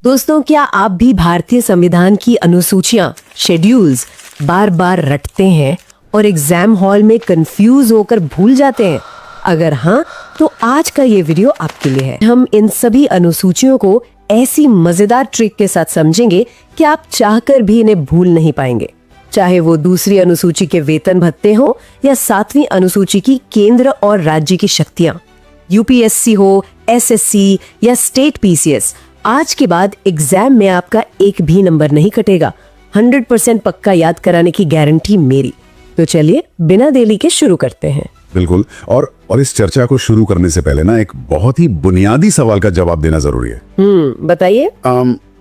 दोस्तों, क्या आप भी भारतीय संविधान की अनुसूचियां, शेड्यूल्स बार बार रटते हैं और एग्जाम हॉल में कंफ्यूज होकर भूल जाते हैं? अगर हाँ, तो आज का ये वीडियो आपके लिए है। हम इन सभी अनुसूचियों को ऐसी मजेदार ट्रिक के साथ समझेंगे कि आप चाहकर भी इन्हें भूल नहीं पाएंगे। चाहे वो दूसरी अनुसूची के वेतन भत्ते हो या 7वीं अनुसूची की केंद्र और राज्य की शक्तियां, यूपीएससी हो, एसएससी या स्टेट पीसीएस, आज के बाद एग्जाम में आपका एक भी नंबर नहीं कटेगा। 100% पक्का याद कराने की गारंटी मेरी। तो चलिए बिना देरी के शुरू करते हैं। बिल्कुल। और इस चर्चा को शुरू करने से पहले ना एक बहुत ही बुनियादी सवाल का जवाब देना जरूरी है। बताइए।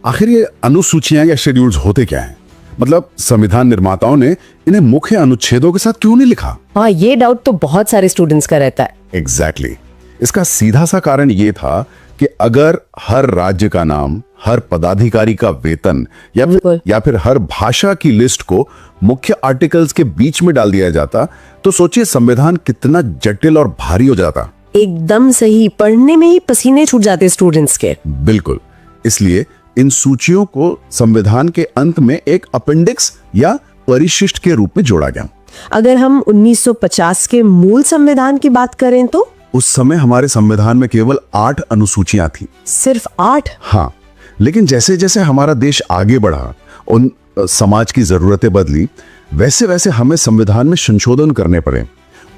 आखिर ये अनुसूचियां या शेड्यूल्स होते क्या हैं? मतलब संविधान निर्माताओं ने इन्हें मुख्य अनुच्छेदों के साथ क्यों नहीं लिखा? हाँ, ये डाउट तो बहुत सारे स्टूडेंट्स का रहता है। एग्जैक्टली। इसका सीधा सा कारण ये था कि अगर हर राज्य का नाम, हर पदाधिकारी का वेतन या फिर हर भाषा की लिस्ट को मुख्य आर्टिकल्स के बीच में डाल दिया जाता, तो सोचिए संविधान कितना जटिल और भारी हो जाता। एकदम सही, पढ़ने में ही पसीने छूट जाते स्टूडेंट्स के। बिल्कुल। इसलिए इन सूचियों को संविधान के अंत में एक अपेंडिक्स या परिशिष्ट के रूप में जोड़ा गया। अगर हम 1950 के मूल संविधान की बात करें तो उस समय हमारे संविधान में केवल 8 अनुसूचियां थी। सिर्फ 8? हाँ, लेकिन जैसे जैसे हमारा देश आगे बढ़ा, उन समाज की जरूरतें बदली, वैसे वैसे हमें संविधान में संशोधन करने पड़े।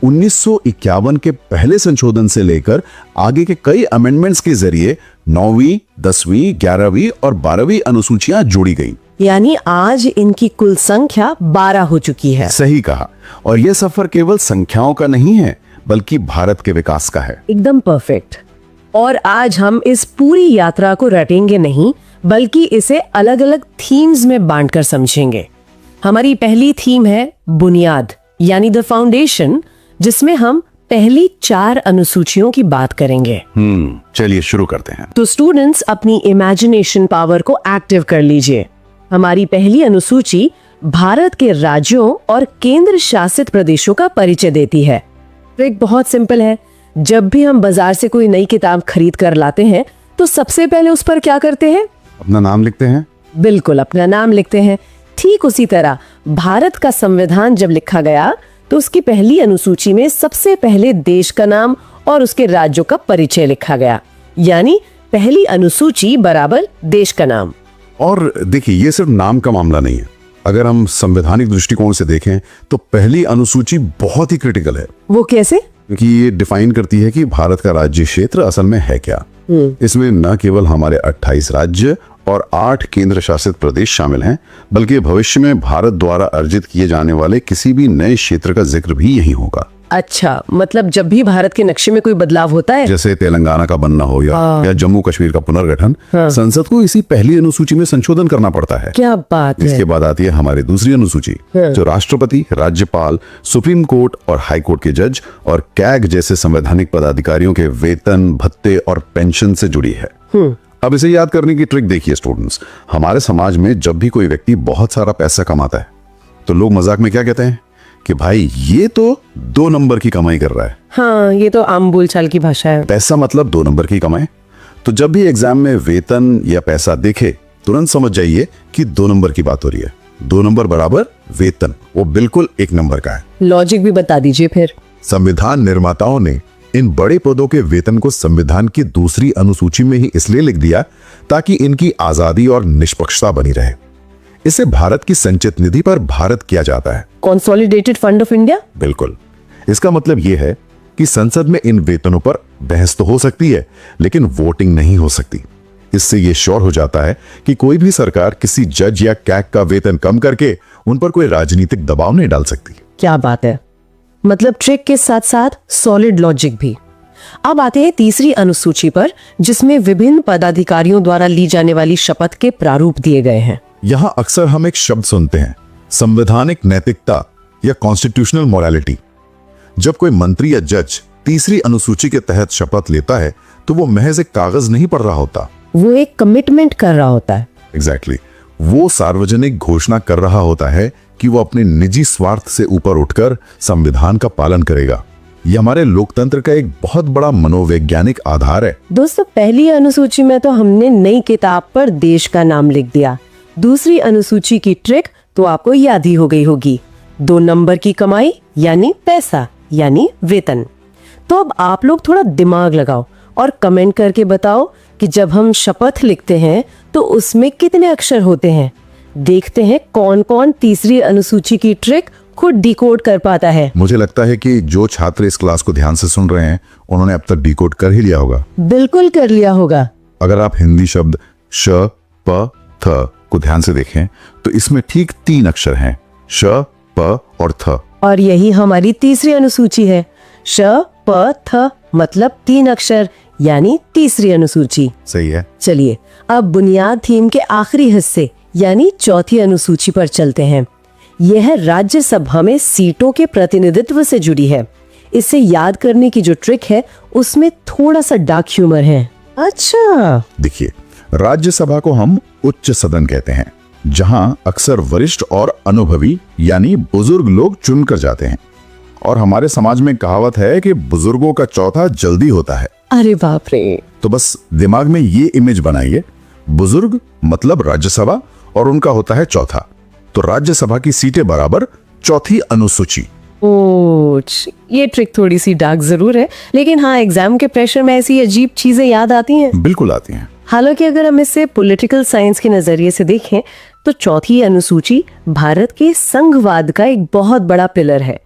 1951 के पहले संशोधन से लेकर आगे के कई अमेंडमेंट्स के जरिए 9वीं, 10वीं, 11वीं और 12वीं अनुसूचियां जोड़ी गई। यानी आज इनकी कुल संख्या 12 हो चुकी है। सही कहा। और यह सफर केवल संख्याओं का नहीं है, बल्कि भारत के विकास का है। एकदम परफेक्ट। और आज हम इस पूरी यात्रा को रटेंगे नहीं, बल्कि इसे अलग अलग थीम्स में बांटकर समझेंगे। हमारी पहली थीम है बुनियाद, यानी द फाउंडेशन, जिसमें हम पहली 4 अनुसूचियों की बात करेंगे। चलिए शुरू करते हैं। तो स्टूडेंट्स, अपनी इमेजिनेशन पावर को एक्टिव कर लीजिए। हमारी पहली अनुसूची भारत के राज्यों और केंद्र शासित प्रदेशों का परिचय देती है। ट्रिक बहुत सिंपल है। जब भी हम बाजार से कोई नई किताब खरीद कर लाते हैं, तो सबसे पहले उस पर क्या करते हैं? अपना नाम लिखते हैं। बिल्कुल, अपना नाम लिखते हैं। ठीक उसी तरह भारत का संविधान जब लिखा गया, तो उसकी पहली अनुसूची में सबसे पहले देश का नाम और उसके राज्यों का परिचय लिखा गया। यानी पहली अनुसूची बराबर देश का नाम। और देखिए, ये सिर्फ नाम का मामला नहीं है। अगर हम संवैधानिक दृष्टिकोण से देखें तो पहली अनुसूची बहुत ही क्रिटिकल है। वो कैसे? क्योंकि ये डिफाइन करती है कि भारत का राज्य क्षेत्र असल में है क्या। इसमें न केवल हमारे 28 राज्य और 8 केंद्र शासित प्रदेश शामिल हैं, बल्कि भविष्य में भारत द्वारा अर्जित किए जाने वाले किसी भी नए क्षेत्र का जिक्र भी यही होगा। अच्छा, मतलब जब भी भारत के नक्शे में कोई बदलाव होता है, जैसे तेलंगाना का बनना हो या जम्मू कश्मीर का पुनर्गठन, संसद को इसी पहली अनुसूची में संशोधन करना पड़ता है। क्या बात है। इसके बाद आती है हमारी दूसरी अनुसूची, जो राष्ट्रपति, राज्यपाल, सुप्रीम कोर्ट और हाई कोर्ट के जज और कैग जैसे संवैधानिक पदाधिकारियों के वेतन, भत्ते और पेंशन से जुड़ी है। अब इसे याद करने की ट्रिक देखिए स्टूडेंट्स। हमारे समाज में जब भी कोई व्यक्ति बहुत सारा पैसा कमाता है, तो लोग मजाक में क्या कहते हैं कि भाई ये तो 2 नंबर की कमाई कर रहा है। हाँ, ये तो आम बोलचाल की भाषा है। पैसा मतलब 2 नंबर की कमाई। तो जब भी एग्जाम में वेतन या पैसा देखे, तुरंत समझ जाइए कि 2 नंबर की बात हो रही है। 2 नंबर बराबर वेतन, वो बिल्कुल 1 नंबर का है। लॉजिक भी बता दीजिए फिर। संविधान निर्माताओं ने इन बड़े पदों के वेतन को संविधान की दूसरी अनुसूची में ही इसलिए लिख दिया ताकि इनकी आजादी और निष्पक्षता बनी रहे। इसे भारत की संचित निधि पर भारत किया जाता है। Consolidated fund of India. बिल्कुल। इसका मतलब यह है कि संसद में इन वेतनों पर बहस तो हो सकती है, लेकिन वोटिंग नहीं हो सकती। इससे यह श्योर हो जाता है कि कोई भी सरकार किसी जज या कैग का वेतन कम करके उन पर कोई राजनीतिक दबाव नहीं डाल सकती। क्या बात है। मतलब ट्रिक के साथ साथ सॉलिड लॉजिक भी। अब आते हैं तीसरी अनुसूची पर, जिसमें विभिन्न पदाधिकारियों द्वारा ली जाने वाली शपथ के प्रारूप दिए गए हैं। यहाँ अक्सर हम एक शब्द सुनते हैं, संवैधानिक नैतिकता या कॉन्स्टिट्यूशनल मोरालिटी। जब कोई मंत्री या जज तीसरी अनुसूची के तहत शपथ लेता है, तो वो महज एक कागज नहीं पढ़ रहा होता, वो एक कमिटमेंट कर रहा होता है। एग्जैक्टली। वो सार्वजनिक घोषणा कर रहा होता है कि वो अपने निजी स्वार्थ से ऊपर उठकर संविधान का पालन करेगा। ये हमारे लोकतंत्र का एक बहुत बड़ा मनोवैज्ञानिक आधार है। दोस्तों, पहली अनुसूची में तो हमने नई किताब पर देश का नाम लिख दिया। दूसरी अनुसूची की ट्रिक तो आपको याद ही हो गई होगी, 2 नंबर की कमाई यानी पैसा यानी वेतन। तो अब आप लोग थोड़ा दिमाग लगाओ और कमेंट करके बताओ कि जब हम शपथ लिखते हैं तो उसमें कितने अक्षर होते हैं। देखते हैं कौन कौन तीसरी अनुसूची की ट्रिक खुद डिकोड कर पाता है। मुझे लगता है कि जो छात्र इस क्लास को ध्यान से सुन रहे हैं उन्होंने अब तक डिकोड कर ही लिया होगा। बिल्कुल कर लिया होगा। अगर आप हिंदी शब्द श प थ को ध्यान से देखें तो इसमें ठीक 3 अक्षर हैं, श प और थ। और यही हमारी तीसरी अनुसूची है, श प थ मतलब 3 अक्षर यानी तीसरी अनुसूची। सही है। चलिए अब बुनियाद थीम के आखिरी हिस्से यानी चौथी अनुसूची पर चलते हैं। यह राज्यसभा में सीटों के प्रतिनिधित्व से जुड़ी है। इसे याद करने की जो ट्रिक है उसमें थोड़ा सा डार्क ह्यूमर है। अच्छा, देखिए, राज्यसभा को हम उच्च सदन कहते हैं, जहां अक्सर वरिष्ठ और अनुभवी यानी बुजुर्ग लोग चुनकर जाते हैं। और हमारे समाज में कहावत है कि बुजुर्गों का चौथा जल्दी होता है। अरे बाप रे। तो बस दिमाग में ये इमेज बनाइए, बुजुर्ग मतलब राज्यसभा और उनका होता है चौथा। तो राज्यसभा की सीटें बराबर चौथी अनुसूची। ओह, ये ट्रिक थोड़ी सी डार्क जरूर है, लेकिन हाँ, एग्जाम के प्रेशर में ऐसी अजीब चीजें याद आती हैं। बिल्कुल आती हैं। हालांकि अगर हम इसे पॉलिटिकल साइंस के नजरिए से देखें तो चौथी अनुसूची भारत के संघवाद का एक बहुत बड़ा पिलर है।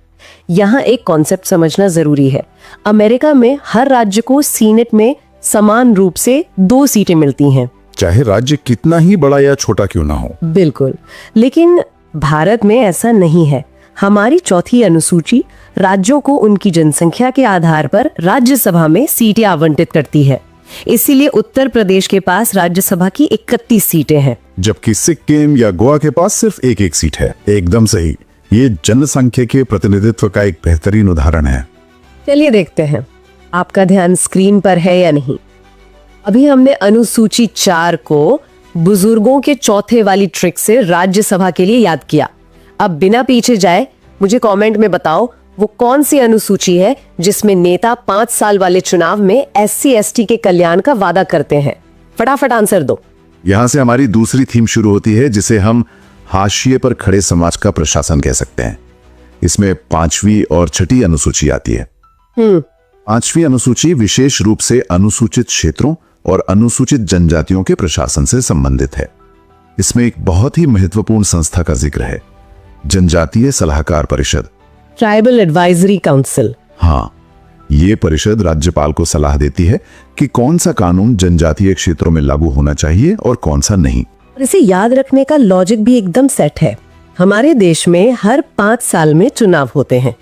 यहाँ एक कॉन्सेप्ट समझना जरूरी है। अमेरिका में हर राज्य को सीनेट में समान रूप से 2 सीटें मिलती हैं, चाहे राज्य कितना ही बड़ा या छोटा क्यों ना हो। बिल्कुल, लेकिन भारत में ऐसा नहीं है। हमारी चौथी अनुसूची राज्यों को उनकी जनसंख्या के आधार पर राज्यसभा में सीटें आवंटित करती है। इसीलिए उत्तर प्रदेश के पास राज्यसभा की 31 सीटें हैं, जबकि सिक्किम या गोवा के पास सिर्फ एक सीट है। एकदम सही। ये जनसंख्या के प्रतिनिधित्व का एक बेहतरीन उदाहरण है। चलिए देखते हैं आपका ध्यान स्क्रीन पर है या नहीं। अभी हमने अनुसूची 4 को बुजुर्गों के चौथे वाली ट्रिक से राज्यसभा के लिए याद किया। अब बिना पीछे जाए मुझे कमेंट में बताओ वो कौन सी अनुसूची है जिसमें नेता 5 साल वाले चुनाव में SC/ST के कल्याण का वादा करते हैं। फटाफट आंसर दो। यहाँ से हमारी दूसरी थीम शुरू होती है, जिसे हम हाशिए पर खड़े समाज का प्रशासन कह सकते हैं। इसमें 5वीं और 6ठी अनुसूची आती है। 5वीं अनुसूची विशेष रूप से अनुसूचित क्षेत्रों और अनुसूचित जनजातियों के प्रशासन से संबंधित है। इसमें एक बहुत ही महत्वपूर्ण संस्था का जिक्र है, जनजातीय सलाहकार परिषद, ट्राइबल एडवाइजरी काउंसिल। हाँ, ये परिषद राज्यपाल को सलाह देती है कि कौन सा कानून जनजातीय क्षेत्रों में लागू होना चाहिए और कौन सा नहीं। और इसे याद रखने का लॉजिक भी एकदम सेट है। हमारे देश में हर 5 साल में चुनाव होते हैं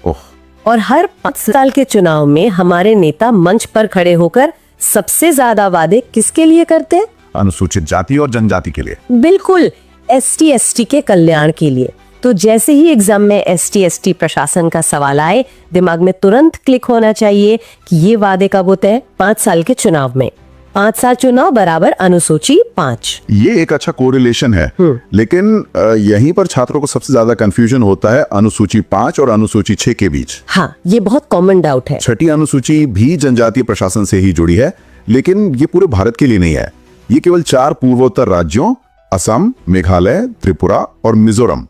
और हर 5 साल के चुनाव में हमारे नेता मंच पर खड़े होकर सबसे ज्यादा वादे किसके लिए करते हैं? अनुसूचित जाति और जनजाति के लिए। बिल्कुल, ST/ST के कल्याण के लिए। तो जैसे ही एग्जाम में ST/ST प्रशासन का सवाल आए, दिमाग में तुरंत क्लिक होना चाहिए कि ये वादे कब होते हैं? 5 साल के चुनाव में। 5 साल चुनाव बराबर अनुसूची 5। ये एक अच्छा कोरिलेशन है, लेकिन यहीं पर छात्रों को सबसे ज्यादा कंफ्यूजन होता है अनुसूची 5 और अनुसूची 6 के बीच। हाँ, ये बहुत कॉमन डाउट है। 6ठी अनुसूची भी जनजातीय प्रशासन से ही जुड़ी है, लेकिन ये पूरे भारत के लिए नहीं है। ये केवल 4 पूर्वोत्तर राज्यों असम, मेघालय, त्रिपुरा और मिजोरम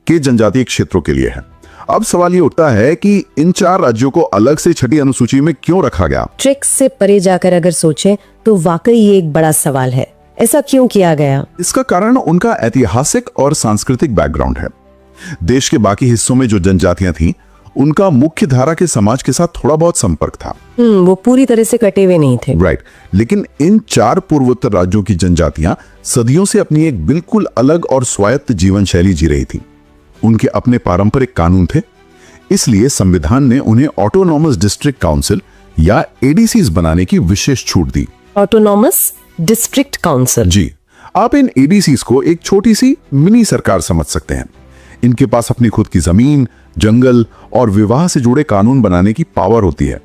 के जनजातीय क्षेत्रों के लिए है। अब सवाल ये उठता है कि इन 4 राज्यों को अलग से 6ठी अनुसूची में क्यों रखा गया? ट्रिक्स से परे जाकर अगर सोचें तो वाकई ये एक बड़ा सवाल है। ऐसा क्यों किया गया? इसका कारण उनका ऐतिहासिक और सांस्कृतिक बैकग्राउंड है। देश के बाकी हिस्सों में जो जनजातियां थीं, उनका मुख्य धारा के समाज के साथ थोड़ा बहुत संपर्क था। वो पूरी तरह से कटे हुए नहीं थे। राइट। लेकिन इन 4 पूर्वोत्तर राज्यों की जनजातियां सदियों से अपनी एक बिल्कुल अलग और स्वायत्त जीवन शैली जी रही थी। उनके अपने पारंपरिक कानून थे, इसलिए संविधान ने उन्हें ऑटोनॉमस डिस्ट्रिक्ट काउंसिल या ADCs बनाने की विशेष छूट दी। Autonomous district council. जी, आप इन ADCs को एक छोटी सी मिनी सरकार समझ सकते हैं। इनके पास अपनी खुद की जमीन, जंगल और विवाह से जुड़े कानून बनाने की पावर होती है।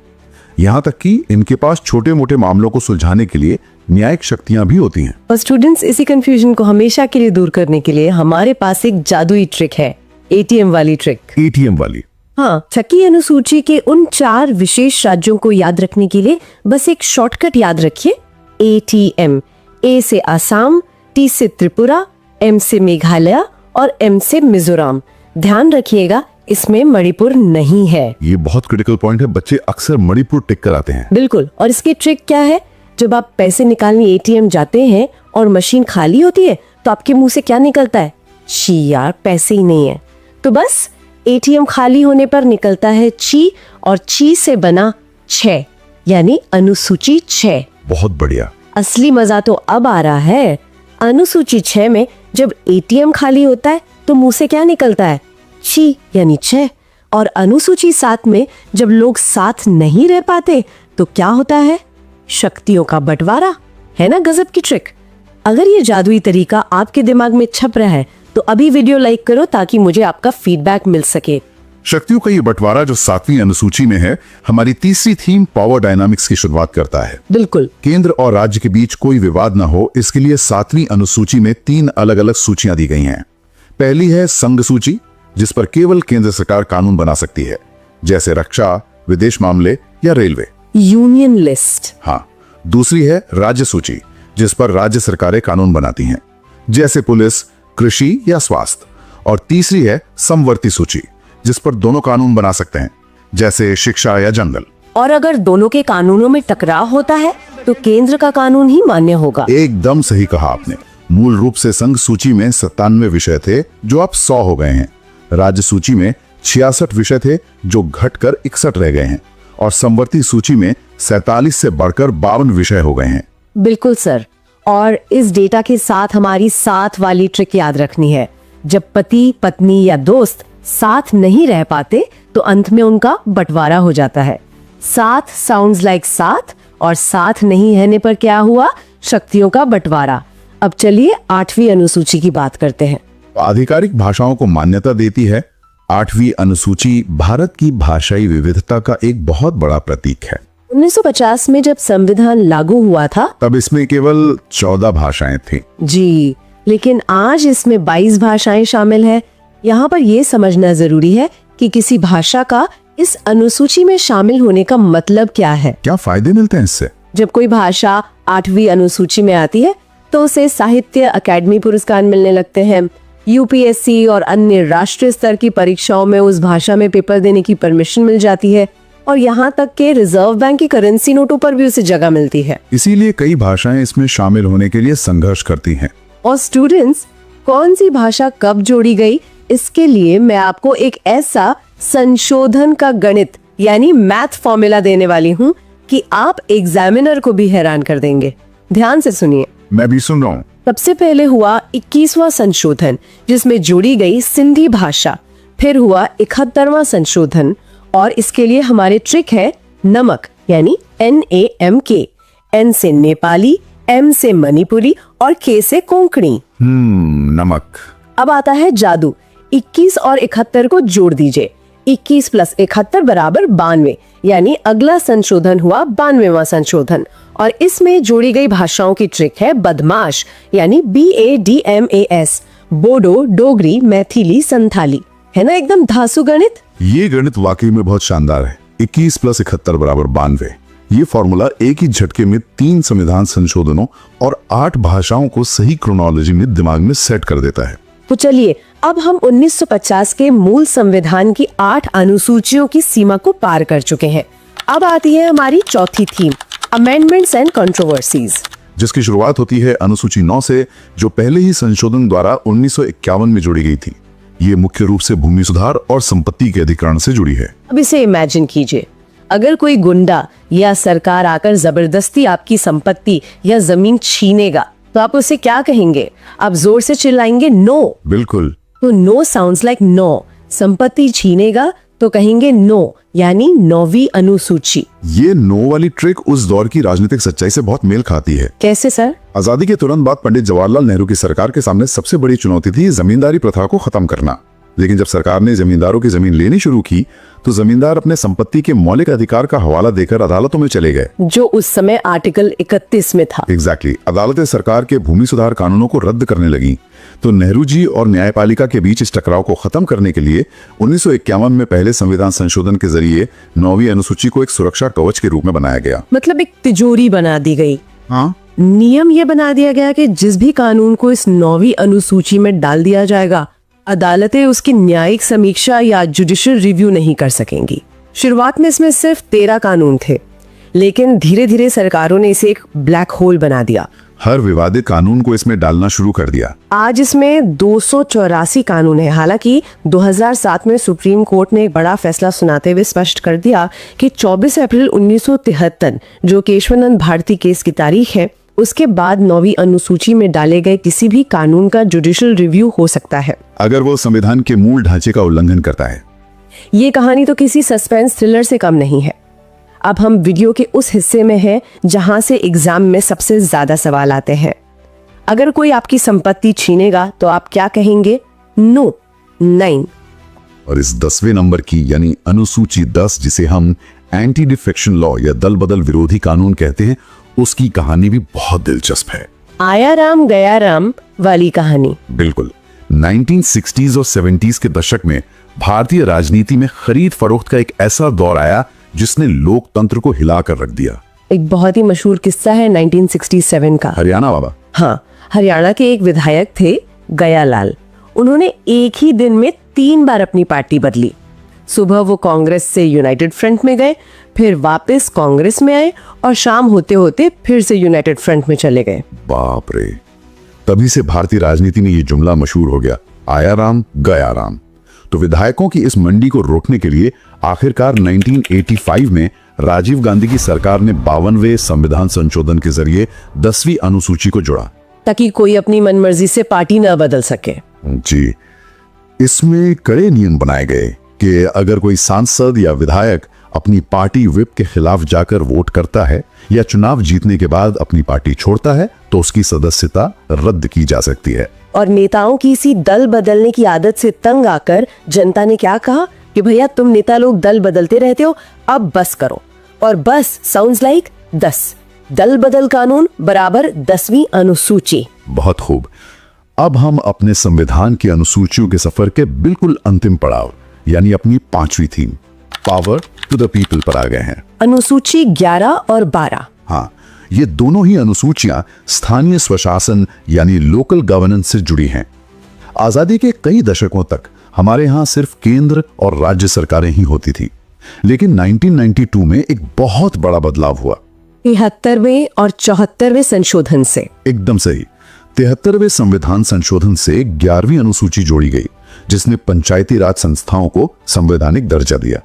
यहाँ तक कि इनके पास छोटे मोटे मामलों को सुलझाने के लिए न्यायिक शक्तियां भी होती हैं। और स्टूडेंट्स, इसी कंफ्यूजन को हमेशा के लिए दूर करने के लिए हमारे पास एक जादुई ट्रिक है, ATM वाली ट्रिक। ATM वाली? हाँ, छठी अनुसूची के उन 4 विशेष राज्यों को याद रखने के लिए बस एक शॉर्टकट याद रखिए, ATM। A से आसाम, T से त्रिपुरा, M से मेघालय और M से मिजोरम। ध्यान रखिएगा, इसमें मणिपुर नहीं है। ये बहुत क्रिटिकल पॉइंट है, बच्चे अक्सर मणिपुर टिक कर आते हैं। बिल्कुल। और इसकी ट्रिक क्या है? जब आप पैसे निकालने ATM जाते हैं और मशीन खाली होती है तो आपके मुंह से क्या निकलता है? छी यार, पैसे ही नहीं है। तो बस ATM खाली होने पर निकलता है ची, और ची से बना 6, यानी अनुसूची 6। बहुत बढ़िया। असली मजा तो अब आ रहा है। अनुसूची 6 में जब ATM खाली होता है तो मुंह से क्या निकलता है? छी, यानी 6। और अनुसूची 7 में जब लोग साथ नहीं रह पाते तो क्या होता है? शक्तियों का बंटवारा। है ना गजब की ट्रिक? अगर ये जादुई तरीका आपके दिमाग में छप रहा है तो अभी वीडियो लाइक करो ताकि मुझे आपका फीडबैक मिल सके। शक्तियों का ये बंटवारा जो 7वीं अनुसूची में है, हमारी तीसरी थीम पावर डायनामिक्स की शुरुआत करता है। बिल्कुल। केंद्र और राज्य के बीच कोई विवाद न हो, इसके लिए 7वीं अनुसूची में 3 अलग अलग सूचियां दी गई हैं। पहली है संघ सूची, जिस पर केवल केंद्र सरकार कानून बना सकती है, जैसे रक्षा, विदेश मामले या रेलवे। Union list. हाँ। दूसरी है राज्य सूची, जिस पर राज्य सरकारें कानून बनाती हैं, जैसे पुलिस, कृषि या स्वास्थ्य। और तीसरी है समवर्ती सूची, जिस पर दोनों कानून बना सकते हैं, जैसे शिक्षा या जंगल। और अगर दोनों के कानूनों में टकराव होता है तो केंद्र का कानून ही मान्य होगा। एकदम सही कहा आपने। मूल रूप से संघ सूची में 97 विषय थे, जो अब 100 हो गए हैं। राज्य सूची में 66 विषय थे, जो घटकर 61 रह गए हैं। और समवर्ती सूची में 47 से बढ़कर 52 विषय हो गए हैं। बिल्कुल सर। और इस डेटा के साथ हमारी 7 वाली ट्रिक याद रखनी है। जब पति, पत्नी या दोस्त साथ नहीं रह पाते तो अंत में उनका बंटवारा हो जाता है। 7 साउंड्स लाइक 7, और साथ नहीं रहने पर क्या हुआ? शक्तियों का बंटवारा। अब चलिए 8वीं अनुसूची की बात करते हैं। आधिकारिक भाषाओं को मान्यता देती है। 8वीं अनुसूची भारत की भाषाई विविधता का एक बहुत बड़ा प्रतीक है। 1950 में जब संविधान लागू हुआ था तब इसमें केवल 14 भाषाएं थीं। जी, लेकिन आज इसमें 22 भाषाएं शामिल है। यहाँ पर यह समझना जरूरी है कि किसी भाषा का इस अनुसूची में शामिल होने का मतलब क्या है। क्या फायदे मिलते हैं इससे? जब कोई भाषा 8वीं अनुसूची में आती है तो उसे साहित्य अकादमी पुरस्कार मिलने लगते हैं। UPSC और अन्य राष्ट्रीय स्तर की परीक्षाओं में उस भाषा में पेपर देने की परमिशन मिल जाती है, और यहाँ तक के रिजर्व बैंक की करेंसी नोटों पर भी उसे जगह मिलती है। इसीलिए कई भाषाएं इसमें शामिल होने के लिए संघर्ष करती हैं। और स्टूडेंट्स, कौन सी भाषा कब जोड़ी गई, इसके लिए मैं आपको एक ऐसा संशोधन का गणित यानी मैथ फॉर्मूला देने वाली हूँ कि आप एग्जामिनर को भी हैरान कर देंगे। ध्यान से सुनिए। मैं भी सुन रहा हूँ। सबसे पहले हुआ 21वां संशोधन, जिसमें जोड़ी गई सिंधी भाषा। फिर हुआ 71वां संशोधन, और इसके लिए हमारी ट्रिक है नमक, यानी NAMK। N से नेपाली, M से मणिपुरी और K से कोंकणी। नमक। अब आता है जादू। 21 और 71 को जोड़ दीजिए। 21 + 71 = 92, यानी अगला संशोधन हुआ 92वां संशोधन। और इसमें जोड़ी गई भाषाओं की ट्रिक है बदमाश, यानी BADMAS। बोडो, डोगरी, मैथिली, संथाली। है ना एकदम धासु गणित? ये गणित वाकई में बहुत शानदार है। 21 + 71 = 92। ये फॉर्मूला एक ही झटके में 3 संविधान संशोधनों और 8 भाषाओं को सही क्रोनोलॉजी में दिमाग में सेट कर देता है। तो चलिए अब हम 1950 के मूल संविधान की 8 अनुसूचियों की सीमा को पार कर चुके हैं। अब आती है हमारी चौथी थीम, अमेंडमेंट्स एंड कंट्रोवर्सीज, जिसकी शुरुआत होती है अनुसूची 9 से, जो पहले ही संशोधन द्वारा 1951 में जोड़ी गई थी। ये मुख्य रूप से भूमि सुधार और संपत्ति के अधिकरण से जुड़ी है। अब इसे इमेजिन कीजिए, अगर कोई गुंडा या सरकार आकर जबरदस्ती आपकी संपत्ति या जमीन छीनेगा तो आप उसे क्या कहेंगे? आप जोर से चिल्लाएंगे नो। बिल्कुल। तो नो साउंड्स लाइक नो। संपत्ति छीनेगा तो कहेंगे नो, यानी 9वीं अनुसूची। ये नो वाली ट्रिक उस दौर की राजनीतिक सच्चाई से बहुत मेल खाती है। कैसे सर? आजादी के तुरंत बाद पंडित जवाहरलाल नेहरू की सरकार के सामने सबसे बड़ी चुनौती थी जमींदारी प्रथा को खत्म करना। लेकिन जब सरकार ने जमींदारों की जमीन लेनी शुरू की तो जमींदार अपने संपत्ति के मौलिक अधिकार का हवाला देकर अदालतों में चले गए, जो उस समय आर्टिकल 31 में था। एग्जैक्टली। अदालतें सरकार के भूमि सुधार कानूनों को रद्द करने लगी। तो नेहरू जी और न्यायपालिका के बीच इस टकराव को खत्म करने के लिए 1951 में पहले संविधान संशोधन के जरिए 9वीं अनुसूची को एक सुरक्षा कवच के रूप में बनाया गया। मतलब एक तिजोरी बना दी गई। हाँ, नियम ये बना दिया गया कि जिस भी कानून को इस 9वीं अनुसूची में डाल दिया जाएगा, अदालतें उसकी न्यायिक समीक्षा या जुडिशियल रिव्यू नहीं कर सकेंगी। शुरुआत में इसमें सिर्फ 13 कानून थे, लेकिन धीरे धीरे सरकारों ने इसे एक ब्लैक होल बना दिया। हर विवादित कानून को इसमें डालना शुरू कर दिया। आज इसमें 284 कानून है। हालांकि 2007 में सुप्रीम कोर्ट ने एक बड़ा फैसला सुनाते हुए स्पष्ट कर दिया कि 24 अप्रैल 1973 जो केशवानंद भारती केस की तारीख है, उसके बाद 9वीं अनुसूची में डाले गए किसी भी कानून का जुडिशियल रिव्यू हो सकता है, अगर वो संविधान के मूल ढांचे का उल्लंघन करता है। ये कहानी तो किसी सस्पेंस थ्रिलर से कम नहीं है। अब हम वीडियो के उस हिस्से में हैं जहां से एग्जाम में सबसे ज्यादा सवाल आते हैं। अगर कोई आपकी संपत्ति छीनेगा तो आप क्या कहेंगे? नो, नहीं। और इस 10वें नंबर की यानी अनुसूची 10, जिसे हम एंटी डिफेक्शन लॉ या दल बदल विरोधी कानून कहते हैं, उसकी कहानी भी बहुत दिलचस्प है। आया राम गया राम वाली कहानी। बिल्कुल। 1960s और 70s के दशक में भारतीय राजनीति में खरीद फरोख्त का एक ऐसा दौर आया जिसने लोकतंत्र को हिलाकर रख दिया। एक बहुत ही मशहूर किस्सा है 1967 का। हरियाणा बाबा। हाँ, हरियाणा के एक विधायक थे गयालाल। उन्होंने एक ही दिन में 3 बार अपनी पार्टी बदली। सुबह वो कांग्रेस से यूनाइटेड फ्रंट में गए, फिर वापस कांग्रेस में आए और शाम होते होते फिर से यूनाइटेड फ्रंट में चले गए। बाप रे, तभी से भारतीय राजनीति में ये जुमला मशहूर हो गया, आया राम गया राम। तो विधायकों की इस मंडी को रोकने के लिए आखिरकार 1985 में राजीव गांधी की सरकार ने 52वें संविधान संशोधन के जरिए 10वीं अनुसूची को जोड़ा, ताकि कोई अपनी मनमर्जी से पार्टी न बदल सके। जी, इसमें कड़े नियम बनाए गए कि अगर कोई सांसद या विधायक अपनी पार्टी व्हिप के खिलाफ जाकर वोट करता है या चुनाव जीतने के बाद अपनी पार्टी छोड़ता है तो उसकी सदस्यता रद्द की जा सकती है। और नेताओं की इसी दल बदलने की आदत से तंग आकर जनता ने क्या कहा कि भैया तुम नेता लोग दल बदलते रहते हो, अब बस करो। और बस साउंड्स लाइक 10। दल बदल कानून बराबर 10वीं अनुसूची। बहुत खूब। अब हम अपने संविधान की अनुसूचियों के सफर के बिल्कुल अंतिम पड़ाव यानी अपनी 5वीं थीम, पावर टू द पीपल पर आ गए हैं। अनुसूची 11 और 12। हाँ, ये दोनों ही अनुसूचियां स्थानीय स्वशासन यानी लोकल गवर्नेंस से जुड़ी हैं। आजादी के कई दशकों तक हमारे यहाँ सिर्फ केंद्र और राज्य सरकारें ही होती थी, लेकिन 1992 में एक बहुत बड़ा बदलाव हुआ। 73वें और 74वें संशोधन से। एकदम सही। 73वें संविधान संशोधन से 11वीं अनुसूची जोड़ी गई, जिसने पंचायती राज संस्थाओं को संवैधानिक दर्जा दिया।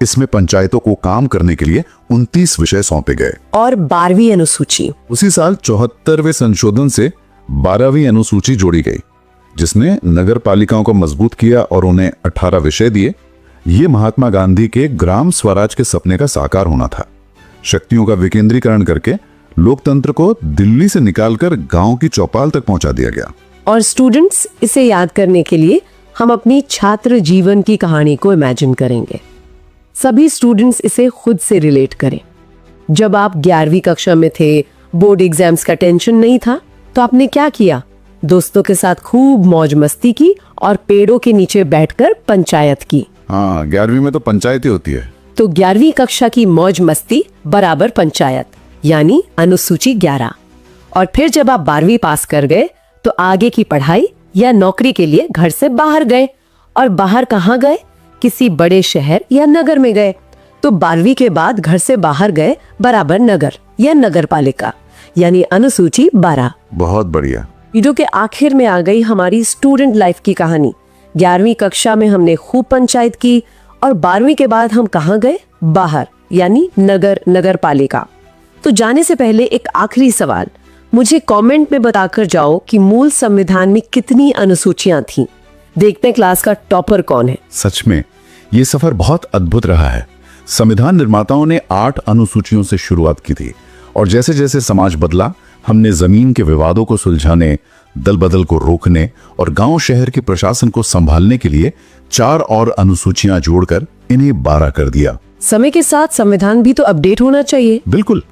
इसमें पंचायतों को काम करने के लिए 29 विषय सौंपे गए। और 12वीं अनुसूची। उसी साल 74वें संशोधन से 12वीं अनुसूची जोड़ी गई, जिसने नगर पालिकाओं को मजबूत किया और उन्हें 18 विषय दिए। ये महात्मा गांधी के ग्राम स्वराज के सपने का साकार होना था। शक्तियों का विकेंद्रीकरण करके लोकतंत्र को दिल्ली से निकालकर गांव की चौपाल तक पहुंचा दिया गया। और स्टूडेंट्स, इसे याद करने के लिए हम अपनी छात्र जीवन की कहानी को इमेजिन करेंगे। सभी स्टूडेंट्स इसे खुद से रिलेट करें। जब आप 11वीं कक्षा में थे, बोर्ड एग्जाम्स का टेंशन नहीं था, तो आपने क्या किया? दोस्तों के साथ खूब मौज मस्ती की और पेड़ों के नीचे बैठकर पंचायत की। हाँ, 11वीं में तो पंचायत ही होती है। तो 11वीं कक्षा की मौज मस्ती बराबर पंचायत यानी अनुसूची 11। और फिर जब आप 12वीं पास कर गए तो आगे की पढ़ाई या नौकरी के लिए घर से बाहर गए। और बाहर कहाँ गए? किसी बड़े शहर या नगर में गए। तो 12वीं के बाद घर से बाहर गए बराबर नगर या नगर पालिका यानी अनुसूची 12। बहुत बढ़िया। वीडियो के आखिर में आ गई हमारी स्टूडेंट लाइफ की कहानी। 11वीं कक्षा में हमने खूब पंचायत की और 12वीं के बाद हम कहाँ गए? बाहर यानी नगर पालिका। तो जाने से पहले एक आखिरी सवाल, मुझे कमेंट में बताकर जाओ कि मूल संविधान में कितनी अनुसूचियां थीं। देखते हैं क्लास का टॉपर कौन है। सच में ये सफर बहुत अद्भुत रहा है। संविधान निर्माताओं ने 8 अनुसूचियों से शुरुआत की थी और जैसे जैसे समाज बदला, हमने जमीन के विवादों को सुलझाने, दल बदल को रोकने और गांव शहर के प्रशासन को संभालने के लिए 4 और अनुसूचियां जोड़कर इन्हें 12 कर दिया। समय के साथ संविधान भी तो अपडेट होना चाहिए। बिल्कुल।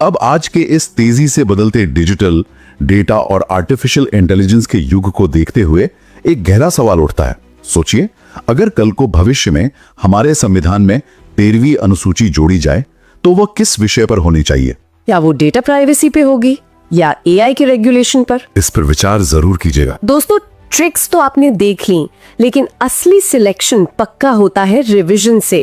अब आज के इस तेजी से बदलते डिजिटल, डेटा और आर्टिफिशियल इंटेलिजेंस के युग को देखते हुए एक गहरा सवाल उठता है। सोचिए, अगर कल को भविष्य में हमारे संविधान में 13वीं अनुसूची जोड़ी जाए तो वह किस विषय पर होनी चाहिए? या वो डेटा प्राइवेसी पे होगी या एआई के रेगुलेशन पर? इस पर विचार जरूर कीजिएगा। दोस्तों, ट्रिक्स तो आपने देख ली, लेकिन असली सिलेक्शन पक्का होता है रिवीजन से।